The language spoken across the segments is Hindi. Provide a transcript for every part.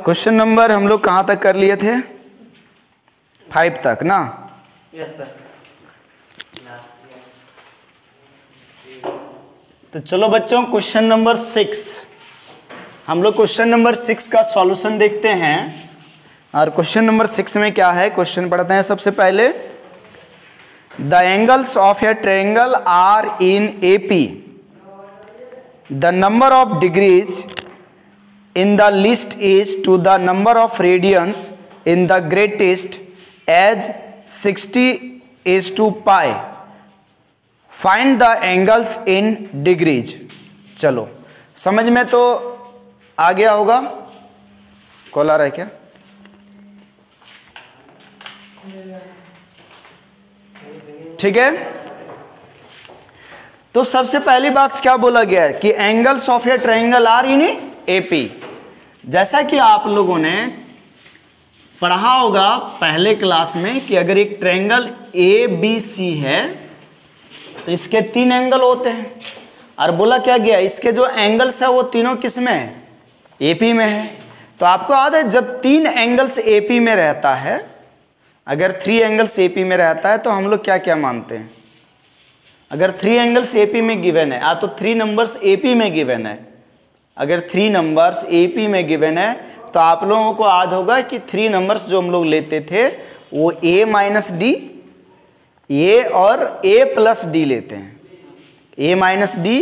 क्वेश्चन नंबर हम लोग कहाँ तक कर लिए थे? 5 तक ना? Yes sir. तो चलो बच्चों क्वेश्चन नंबर 6 हम लोग क्वेश्चन नंबर 6 का सॉल्यूशन देखते हैं। और क्वेश्चन नंबर 6 में क्या है, क्वेश्चन पढ़ते हैं सबसे पहले। The angles of a triangle are in AP, the number of degrees in the list is to the number of radians in the greatest as 60 is to pi. Find the angles in degrees. चलो समझ में तो आ गया होगा। कॉल आ रहा है क्या? ठीक है, तो सबसे पहली बात क्या बोला गया है कि angles of a triangle are in AP. जैसा कि आप लोगों ने पढ़ा होगा पहले क्लास में कि अगर एक ट्रायंगल ए बी सी है तो इसके 3 एंगल होते हैं, और बोला क्या गया इसके जो एंगल्स है वो तीनों किस में है? एपी में है। तो आपको याद है जब 3 एंगल्स एपी में रहता है, अगर 3 एंगल्स एपी में रहता है तो हम लोग क्या क्या मानते हैं? अगर 3 एंगल्स एपी में गिवन है तो 3 नंबर्स एपी में गिवन है। अगर 3 नंबर्स एपी में गिवन है तो आप लोगों को याद होगा कि 3 नंबर्स जो हम लोग लेते थे वो a माइनस डी, ए और a प्लस डी लेते हैं। a माइनस डी,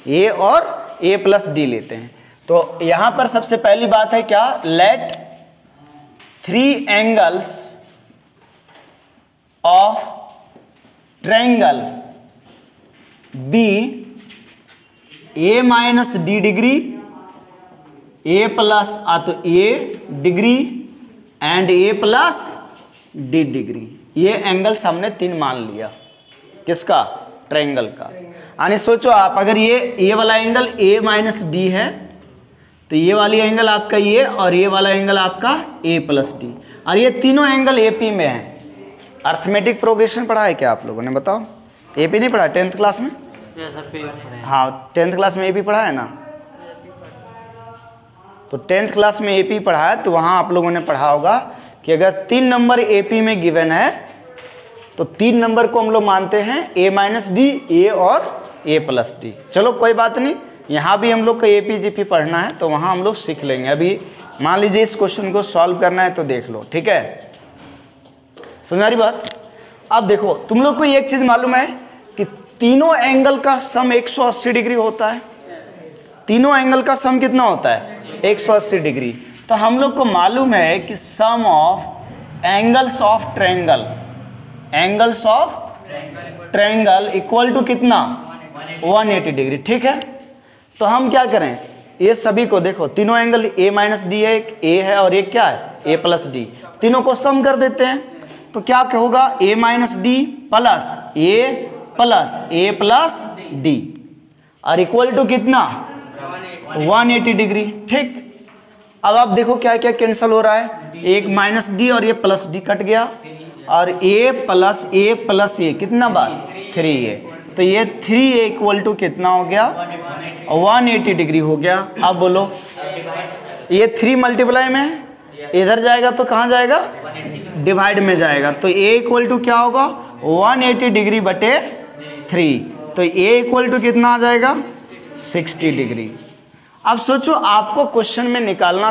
ए और a प्लस डी लेते हैं। तो यहाँ पर सबसे पहली बात है क्या? Let 3 angles of triangle be a minus d degree, a plus तो a degree and a plus d degree. ये एंगल्स हमने 3 मान लिया। किसका? ट्रायंगल का। यानी सोचो आप, अगर ये वाला एंगल a माइनस डी है तो ये वाली एंगल आपका ये, और ये वाला एंगल आपका a प्लस डी, और ये तीनों एंगल एपी में है। अर्थमेटिक प्रोग्रेशन पढ़ा है क्या आप लोगों ने? बताओ। एपी नहीं पढ़ा 10th क्लास में? हाँ 10th क्लास में एपी पढ़ा है ना? तो 10th क्लास में एपी पढ़ा है तो वहाँ आप लोगों ने पढ़ा होगा कि अगर 3 नंबर एपी में गिवन है तो 3 नंबर को हम लोग मानते हैं a माइनस डी, ए और a प्लस डी। चलो कोई बात नहीं, यहाँ भी हम लोग को एपी जीपी पढ़ना है तो वहाँ हम लोग सीख लेंगे। अभी मान लीजिए इस क्वेश्चन को सॉल्व करना है तो देख लो, ठीक है? समझ आ रही बात? अब देखो तुम लोग को एक चीज़ मालूम है कि तीनों एंगल का सम 180 डिग्री होता है। तीनों एंगल का सम कितना होता है? 180 डिग्री। तो हम लोग को मालूम है कि sum of angles of triangle, angles of triangle equal to कितना? 180 डिग्री। ठीक है, तो हम क्या करें, ये सभी को देखो, तीनों एंगल a माइनस डी है, एक a है और एक क्या है? a plus D. तीनों को सम कर देते हैं तो क्या होगा? a minus D plus a plus D और इक्वल टू कितना? 180 डिग्री। ठीक, अब आप देखो क्या क्या कैंसिल हो रहा है, एक माइनस डी और ये प्लस डी कट गया, और a प्लस a कितना बार? 3a। तो ये 3a इक्वल टू कितना हो गया? 180 डिग्री हो गया। अब बोलो, ये 3 मल्टीप्लाई में इधर जाएगा तो कहाँ जाएगा? डिवाइड में जाएगा। तो a इक्वल टू क्या होगा? 180 डिग्री बटे 3। तो a इक्वल टू कितना आ जाएगा? 60 डिग्री। अब सोचो आपको क्वेश्चन में निकालना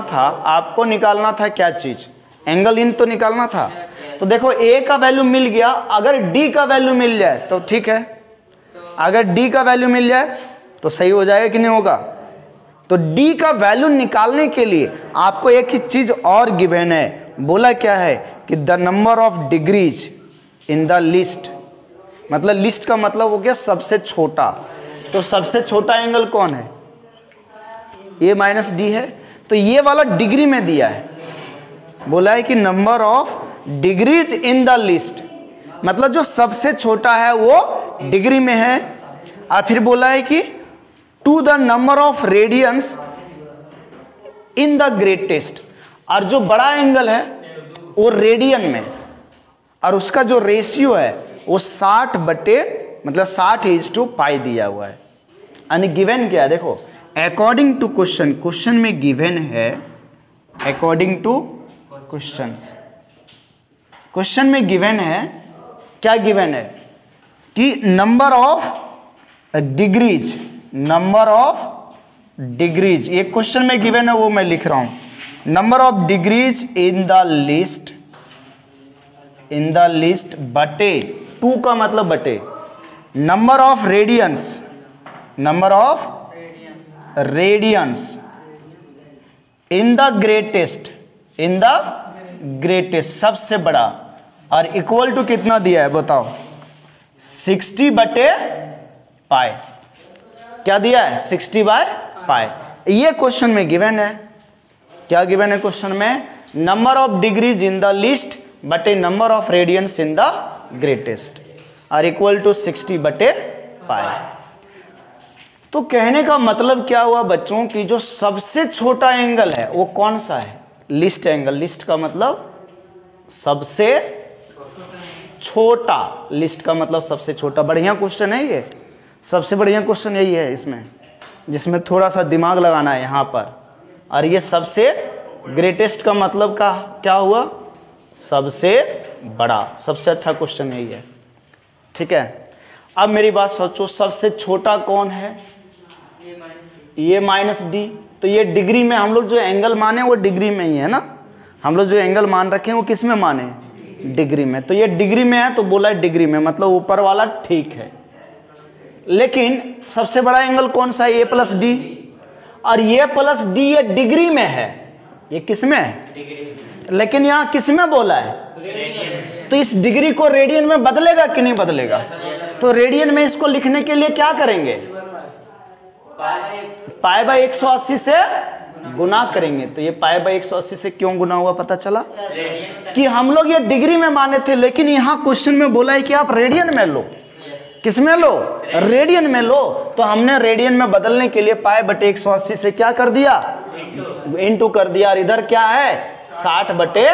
था क्या चीज? एंगल इन तो निकालना था। तो देखो a का वैल्यू मिल गया, अगर d का वैल्यू मिल जाए तो ठीक है, अगर d का वैल्यू मिल जाए तो सही हो जाएगा कि नहीं होगा? तो d का वैल्यू निकालने के लिए आपको एक ही चीज और गिवन है। बोला क्या है कि the number of degrees in the list, मतलब लिस्ट का मतलब हो गया सबसे छोटा। तो सबसे छोटा एंगल कौन है? a माइनस डी है। तो ये वाला डिग्री में दिया है, बोला है कि number of degrees in the list, मतलब जो सबसे छोटा है वो डिग्री में है। और फिर बोला है कि to the number of radians in the greatest, और जो बड़ा एंगल है वो रेडियन में, और उसका जो रेशियो है वो 60 बटे मतलब 60:π दिया हुआ है। यानी गिवन क्या है देखो, अकॉर्डिंग टू क्वेश्चन में गिवन है अकॉर्डिंग टू क्वेश्चंस। क्वेश्चन में गिवन है, क्या गिवन है कि number of degrees, number of degrees, ये क्वेश्चन में गिवन है वो मैं लिख रहा हूं। Number of degrees in the list, in the list बटे 2 का मतलब बटे number of radians, number of radians in the greatest, in the greatest सबसे बड़ा, और इक्वल टू कितना दिया है बताओ, 60 बटे पाई। क्या दिया है, 60 बाय पाई। ये क्वेश्चन में गिवन है। क्या गिवन है क्वेश्चन में, number of degrees in the list बटे number of radians in the greatest और इक्वल टू 60 बटे पाई। तो कहने का मतलब क्या हुआ बच्चों की जो सबसे छोटा एंगल है वो कौन सा है, लिस्ट एंगल। लिस्ट का मतलब सबसे छोटा, लिस्ट का मतलब सबसे छोटा। बढ़िया क्वेश्चन है ये, सबसे बढ़िया क्वेश्चन यही है इसमें, जिसमें थोड़ा सा दिमाग लगाना है यहाँ पर। और ये सबसे ग्रेटेस्ट का मतलब का क्या हुआ, सबसे बड़ा, सबसे अच्छा क्वेश्चन यही है। ठीक है, अब मेरी बात सोचो, सबसे छोटा कौन है, ये माइनस डी। तो ये डिग्री में हम लोग जो एंगल माने वो डिग्री में ही है ना, हम लोग जो एंगल मान रखे हैं वो किस में माने, डिग्री में। तो ये डिग्री में है तो बोला है डिग्री में, मतलब ऊपर वाला ठीक है। लेकिन सबसे बड़ा एंगल कौन सा है, ए प्लस डी, और ये प्लस डी ये डिग्री में है, ये किस में है, लेकिन यहाँ किस में बोला है, तो इस डिग्री को रेडियन में बदलेगा कि नहीं बदलेगा। तो रेडियन में इसको लिखने के लिए क्या करेंगे, पाई बाई 180 से गुना करेंगे। तो ये पाई बाई 180 से क्यों गुना हुआ पता चला कि हम लोग ये डिग्री में माने थे, लेकिन यहाँ क्वेश्चन में बोला है कि आप रेडियन में लो। किस में लो, रेडियन में लो। तो हमने रेडियन में बदलने के लिए पाई बटे 180 से क्या कर दिया, इनटू कर दिया। और इधर क्या है, 60 बटे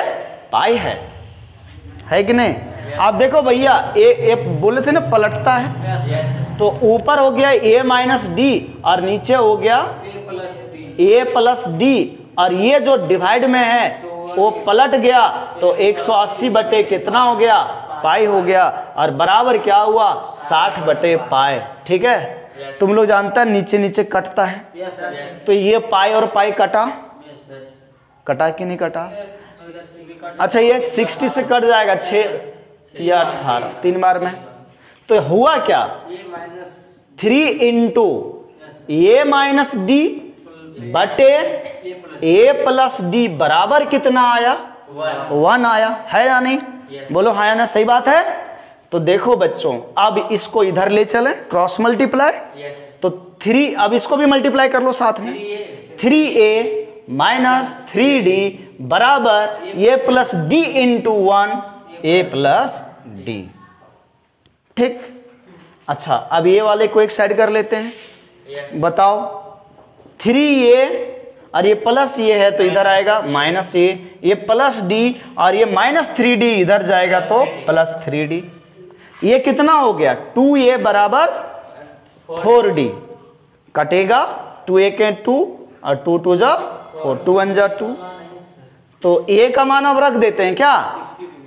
पाई है कि नहीं। आप देखो भैया, ए बोले थे ना पलटता है, तो ऊपर हो गया a माइनस डी और नीचे हो गया a प्लस डी, और ये जो डिवाइड में है वो पलट गया, तो 180 बटे कितना हो गया, पाई हो गया, और बराबर क्या हुआ, 60 बटे पाई। ठीक है, तुम लोग जानता है नीचे नीचे कटता है, तो ये पाई और पाई कटा, कटा कि नहीं कटा। अच्छा, ये 60 से कट जाएगा, 6 या 18 3 बार में। तो हुआ क्या, 3 इंटू ए माइनस डी बटे ए प्लस डी बराबर कितना आया, 1 आया, है या नहीं, बोलो हाँ या ना, सही बात है। तो देखो बच्चों, अब इसको इधर ले चले, क्रॉस मल्टीप्लाई, तो 3, अब इसको भी मल्टीप्लाई कर लो साथ में, 3a माइनस 3d बराबर ए प्लस डी इंटू 1 ए प्लस डी। ठीक, अच्छा अब ये वाले को एक साइड कर लेते हैं, बताओ 3a और ये प्लस ये है तो इधर आएगा माइनस ए, ये प्लस डी और ये माइनस 3d इधर जाएगा तो प्लस 3d। ये कितना हो गया, 2a बराबर 4d, कटेगा 2a के 2 और 2 2 जा 4, 2 1 जा 2। तो a का मान अब रख देते हैं क्या,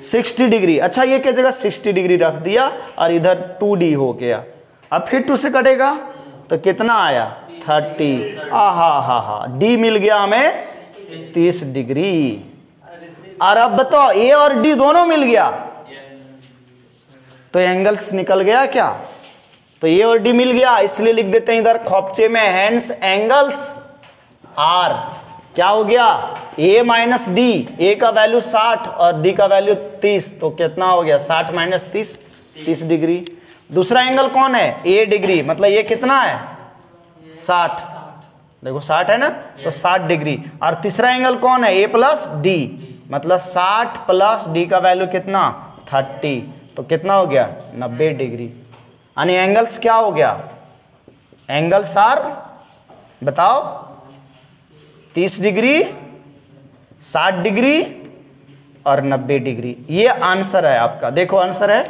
60 डिग्री। अच्छा, ये क्या जगह 60 डिग्री रख दिया और इधर 2d हो गया। अब फिर 2 से कटेगा तो कितना आया, 30। हा d मिल गया हमें 30 डिग्री। और अब बताओ a और d दोनों मिल गया तो एंगल्स निकल गया क्या, तो a और d मिल गया, इसलिए लिख देते हैं इधर खोपचे में, हैंस एंगल्स आर क्या हो गया, a माइनस डी, a का वैल्यू 60 और d का वैल्यू 30, तो कितना हो गया 60 माइनस 30, 30 डिग्री। दूसरा एंगल कौन है, a डिग्री, मतलब ये कितना है 60, देखो 60 है ना, तो 60 डिग्री। और तीसरा एंगल कौन है, a प्लस डी, मतलब 60 प्लस डी का वैल्यू कितना 30, तो कितना हो गया 90 डिग्री। यानी एंगल्स क्या हो गया, एंगल्स आर बताओ 30 डिग्री, 60 डिग्री और 90 डिग्री। ये आंसर है आपका, देखो आंसर है।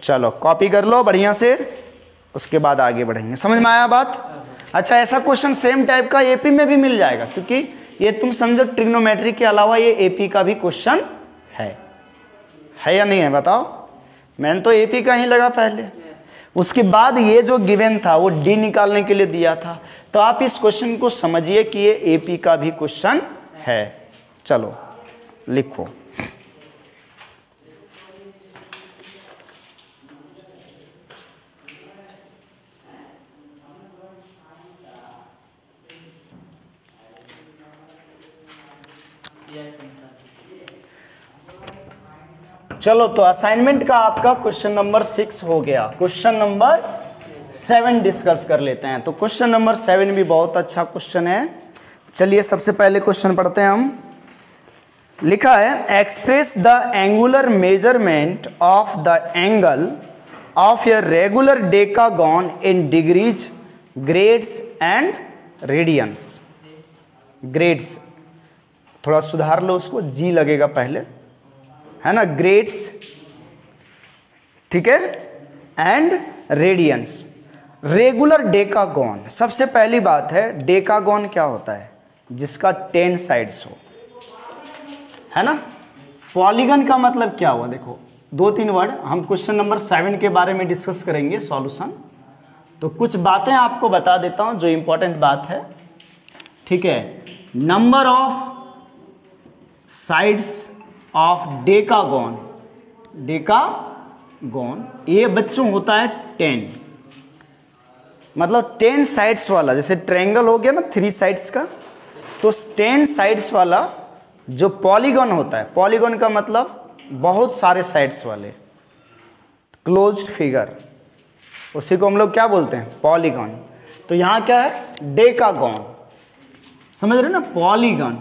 चलो कॉपी कर लो बढ़िया से, उसके बाद आगे बढ़ेंगे। समझ में आया बात। अच्छा, ऐसा क्वेश्चन सेम टाइप का एपी में भी मिल जाएगा, क्योंकि ये तुम समझो ट्रिग्नोमेट्री के अलावा ये एपी का भी क्वेश्चन है या नहीं है बताओ। मैंने तो एपी का ही लगा पहले, उसके बाद ये जो गिवन था वो डी निकालने के लिए दिया था। तो आप इस क्वेश्चन को समझिए कि ये एपी का भी क्वेश्चन है। चलो लिखो। चलो तो असाइनमेंट का आपका क्वेश्चन नंबर 6 हो गया। क्वेश्चन नंबर 7 डिस्कस कर लेते हैं। तो क्वेश्चन नंबर 7 भी बहुत अच्छा क्वेश्चन है। चलिए सबसे पहले क्वेश्चन पढ़ते हैं हम। लिखा है express the angular measurement of the angle of a regular decagon in degrees, grades and radians. Grades थोड़ा सुधार लो उसको, जी लगेगा पहले, है ना। ग्रेड्स, ठीक है, एंड रेडियंस। रेगुलर डेकागॉन, सबसे पहली बात है डेकागॉन क्या होता है? जिसका 10 साइड्स हो, है ना। पॉलीगन का मतलब क्या हुआ? देखो 2-3 वर्ड हम क्वेश्चन नंबर 7 के बारे में डिस्कस करेंगे सॉल्यूशन। तो कुछ बातें आपको बता देता हूं जो इंपॉर्टेंट बात है, ठीक है। Number of sides of decagon, decagon ये बच्चों होता है 10, मतलब 10 साइड्स वाला। जैसे ट्रायंगल हो गया ना 3 साइड्स का, तो 10 साइड्स वाला जो पॉलीगॉन होता है, पॉलीगॉन का मतलब बहुत सारे साइड्स वाले, क्लोज्ड फिगर, उसी को हम लोग क्या बोलते हैं? पॉलीगॉन। तो यहाँ क्या है? डेकागॉन, समझ रहे हो ना। पॉलीगॉन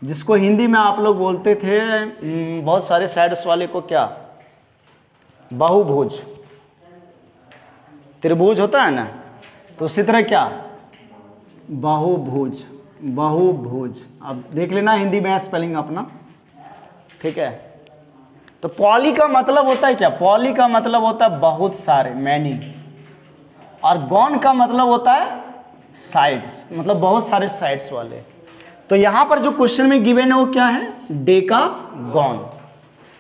जिसको हिंदी में आप लोग बोलते थे बहुत सारे साइड्स वाले को क्या? बहुभुज। त्रिभुज होता है ना, तो उसी तरह क्या? बहुभुज, बहुभुज। अब देख लेना हिंदी में स्पेलिंग अपना, ठीक है। तो पॉली का मतलब होता है क्या? पॉली का मतलब होता है बहुत सारे, मैनी। और गॉन का मतलब होता है साइड्स, मतलब बहुत सारे साइड्स वाले। तो यहां पर जो क्वेश्चन में गिवन है वो क्या है? डेकागॉन।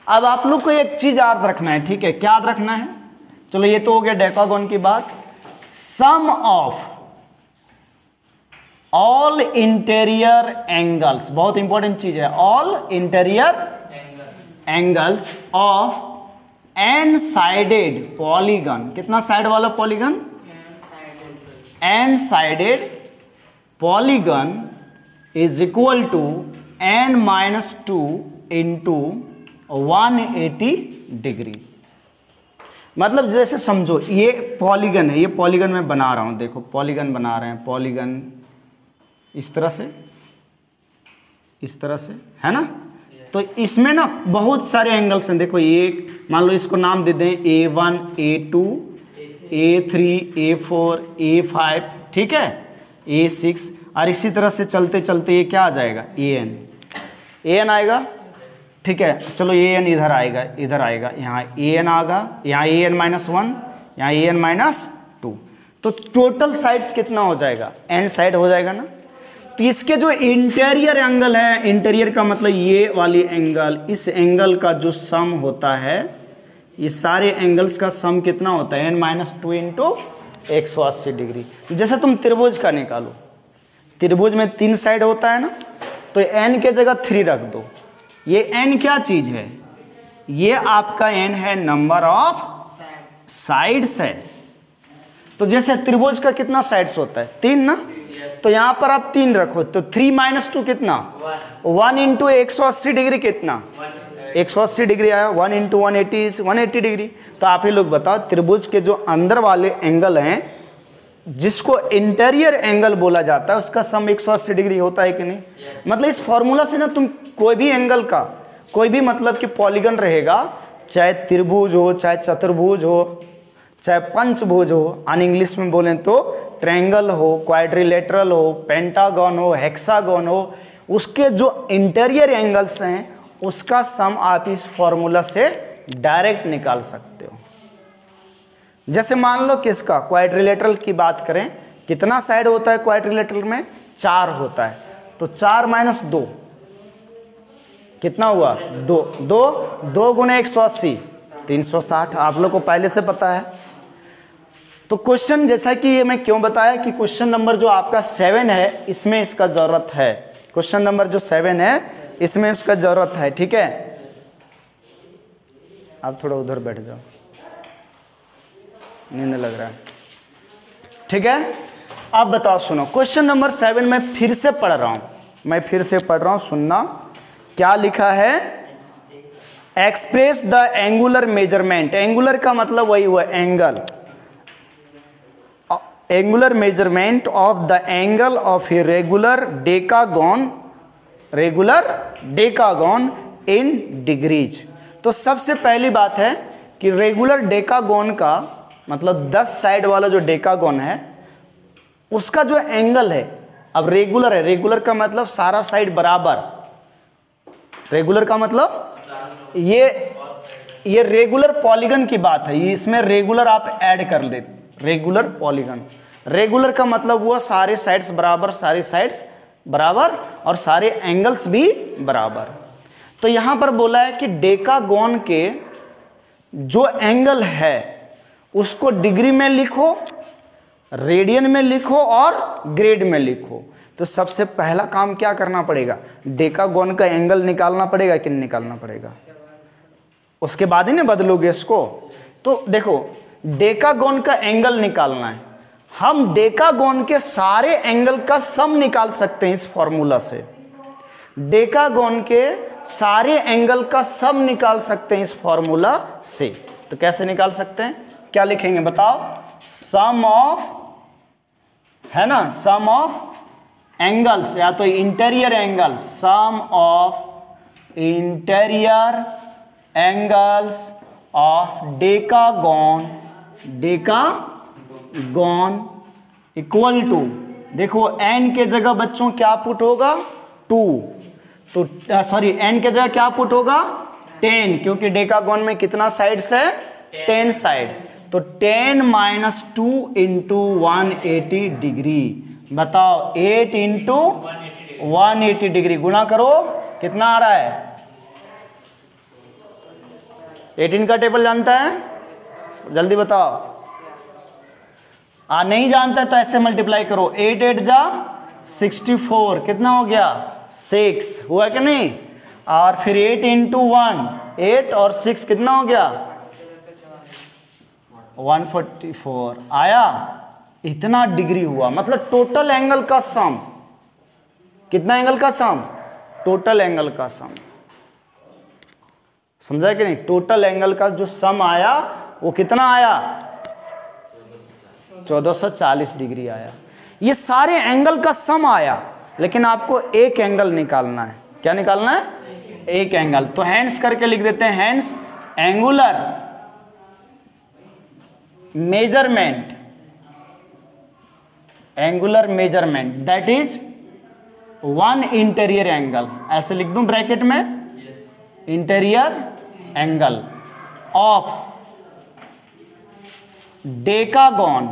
अब आप लोग को एक चीज याद रखना है, ठीक है। क्या याद रखना है? चलो ये तो हो गया डेकागॉन की बात। Sum of all interior angles, बहुत इंपॉर्टेंट चीज है। All interior angles of n sided polygon. कितना साइड वाला polygon? N sided polygon is equal to n-2 into 180 degree. मतलब जैसे समझो ये पॉलीगन है, ये पॉलीगन मैं बना रहा हूं, देखो पॉलीगन बना रहे हैं, पॉलीगन इस तरह से, इस तरह से, है ना। तो इसमें ना बहुत सारे एंगल्स हैं। देखो ये मान लो इसको नाम दे दें A1, A2, A3, A4, A5, ठीक है, A6, और इसी तरह से चलते चलते ये क्या आ जाएगा? AN आएगा, ठीक है। चलो AN इधर आएगा, इधर आएगा, यहाँ AN आएगा, यहाँ AN-1, यहाँ AN-2। तो टोटल साइड्स कितना हो जाएगा? N साइड हो जाएगा ना। तो इसके जो इंटीरियर एंगल है, इंटीरियर का मतलब ये वाली एंगल, इस एंगल का जो सम होता है, ये सारे एंगल्स का सम कितना होता है? n-2 into 180 degree. जैसे तुम त्रिभुज का निकालो, त्रिभुज में 3 साइड होता है ना, तो n के जगह 3 रख दो। ये n क्या चीज है? ये आपका n है नंबर ऑफ साइड्स है। तो जैसे त्रिभुज का कितना साइड्स होता है? 3 ना, तो यहां पर आप 3 रखो, तो 3 - 2 कितना? 1 इंटू 180 डिग्री कितना? 180 डिग्री आया। 1 इंटू 180 180 डिग्री। तो आप ही लोग बताओ त्रिभुज के जो अंदर वाले एंगल हैं, जिसको इंटीरियर एंगल बोला जाता है, उसका सम 180 डिग्री होता है कि नहीं? मतलब इस फॉर्मूला से ना तुम कोई भी एंगल का, कोई भी मतलब कि पॉलीगन रहेगा, चाहे त्रिभुज हो, चाहे चतुर्भुज हो, चाहे पंचभुज हो, अन इंग्लिश में बोलें तो ट्रायंगल हो, क्वाड्रिलेटरल हो, पेंटागन हो, हेक्सागन हो, उसके जो इंटीरियर एंगल्स हैं उसका सम आप इस फॉर्मूला से डायरेक्ट निकाल सकते हो। जैसे मान लो किसका? क्वाड्रिलेटरल की बात करें, कितना साइड होता है क्वाड्रिलेटरल में? 4 होता है। तो 4 माइनस 2 कितना हुआ? 2 2 2 गुणे 180 360, आप लोग को पहले से पता है। तो क्वेश्चन जैसा कि ये मैं क्यों बताया कि क्वेश्चन नंबर जो आपका 7 है इसमें इसका ज़रूरत है। क्वेश्चन नंबर जो 7 है इसमें इसका ज़रूरत है, ठीक है। आप थोड़ा उधर बैठ जाओ, नींद लग रहा है, ठीक है। अब बताओ, सुनो क्वेश्चन नंबर 7 में फिर से पढ़ रहा हूं, सुनना क्या लिखा है। Express the angular measurement, angular का मतलब वही हुआ angle, angular measurement of the angle of a regular decagon in degrees. तो सबसे पहली बात है कि रेगुलर डेकागोन का मतलब 10 साइड वाला जो डेकागोन है उसका जो एंगल है, अब रेगुलर है, रेगुलर का मतलब सारा साइड बराबर, रेगुलर का मतलब ये रेगुलर पॉलीगन की बात है, ये इसमें रेगुलर आप ऐड कर देते, रेगुलर पॉलीगन। रेगुलर का मतलब हुआ सारे साइड्स बराबर, सारे साइड्स बराबर और सारे एंगल्स भी बराबर। तो यहां पर बोला है कि डेकागोन के जो एंगल है उसको डिग्री में लिखो, रेडियन में लिखो और ग्रेड में लिखो। तो सबसे पहला काम क्या करना पड़ेगा? डेकागोन का एंगल निकालना पड़ेगा कि नहीं निकालना पड़ेगा? उसके बाद ही ना बदलोगे इसको। तो देखो डेकागोन का एंगल निकालना है, हम डेकागोन के सारे एंगल का सम निकाल सकते हैं इस फॉर्मूला से। डेकागोन के सारे एंगल का सम निकाल सकते हैं इस फॉर्मूला से। तो कैसे निकाल सकते हैं, क्या लिखेंगे बताओ? सम ऑफ, है ना, सम ऑफ एंगल्स या तो interior angle, sum of interior angles of decagon equal to, देखो n के जगह बच्चों क्या पुट होगा? 2, तो सॉरी n के जगह क्या पुट होगा? 10, क्योंकि डेकागोन में कितना साइड्स है? 10 साइड। तो 10 माइनस 2 इंटू 180 डिग्री, बताओ 8 इंटू 180 डिग्री गुना करो, कितना आ रहा है? 18 का टेबल जानता है? जल्दी बताओ। नहीं जानता है तो ऐसे मल्टीप्लाई करो, 8 8 जा 64, कितना हो गया? 6 हुआ कि नहीं? और फिर 8 इंटू 1 8 और 6 कितना हो गया? 144 आया। इतना डिग्री हुआ, मतलब टोटल एंगल का सम। कितना एंगल का सम? टोटल एंगल का सम। समझा कि नहीं? टोटल एंगल का जो सम आया वो कितना आया? 1440 डिग्री आया। ये सारे एंगल का सम आया, लेकिन आपको एक एंगल निकालना है। क्या निकालना है? एक एंगल। तो हैंड्स करके लिख देते हैं, hands angular measurement that is 1 interior angle, ऐसे लिख दूं ब्रैकेट में, इंटीरियर एंगल ऑफ डेकागोन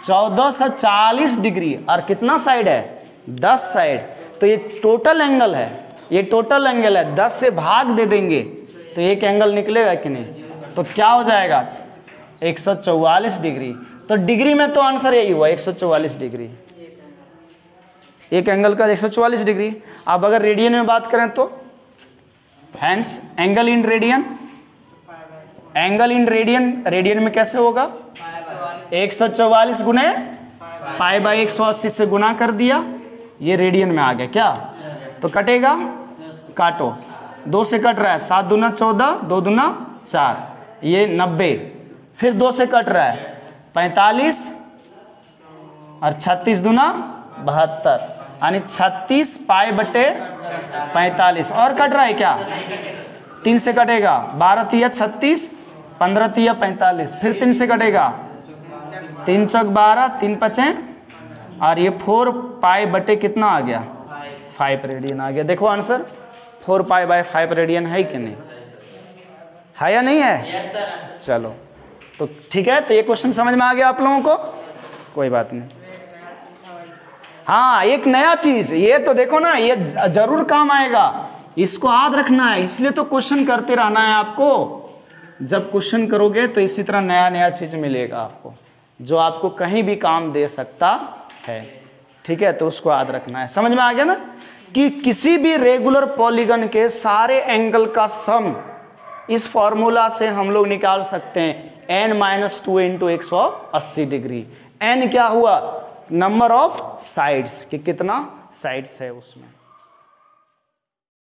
1440 डिग्री। और कितना साइड है? 10 साइड। तो ये टोटल एंगल है, ये टोटल एंगल है, 10 से भाग दे देंगे तो एक एंगल निकलेगा कि नहीं? तो क्या हो जाएगा? 144 डिग्री। तो डिग्री में तो आंसर यही हुआ, 144 डिग्री। एक एंगल का 144 डिग्री। अब अगर रेडियन में बात करें तो hence angle in radian, angle in radian, radian में कैसे होगा? 144 गुने पाई बाई 180 से गुना कर दिया, ये रेडियन में आ गया। क्या? तो कटेगा, काटो, 2 से कट रहा है, 7 दूना 14, 2 दूना 4, ये 90। फिर 2 से कट रहा है 45 और 36 दूना 72, यानी 36 पाई बटे 45। और कट रहा है क्या? 3 से कटेगा, 12 तिया 36, 15 तिया 45, फिर 3 से कटेगा, 3 चौक 12, 3 पचे, और ये 4 पाई बटे कितना आ गया? 5 रेडियन आ गया। देखो आंसर 4 पाई बाय 5 रेडियन है कि नहीं? है या नहीं है? चलो तो ठीक है। तो ये क्वेश्चन समझ में आ गया आप लोगों को? कोई बात नहीं। हाँ, एक नया चीज, ये तो देखो ना, ये जरूर काम आएगा, इसको याद रखना है, इसलिए तो क्वेश्चन करते रहना है आपको। जब क्वेश्चन करोगे तो इसी तरह नया नया चीज मिलेगा आपको, जो आपको कहीं भी काम दे सकता है। ठीक है, तो उसको याद रखना है। समझ में आ गया ना कि किसी भी रेगुलर पॉलीगन के सारे एंगल का सम इस फॉर्मूला से हम लोग निकाल सकते हैं, n-2 इंटू 180 डिग्री। n क्या हुआ? नंबर ऑफ साइड्स, कि कितना साइड्स है उसमें।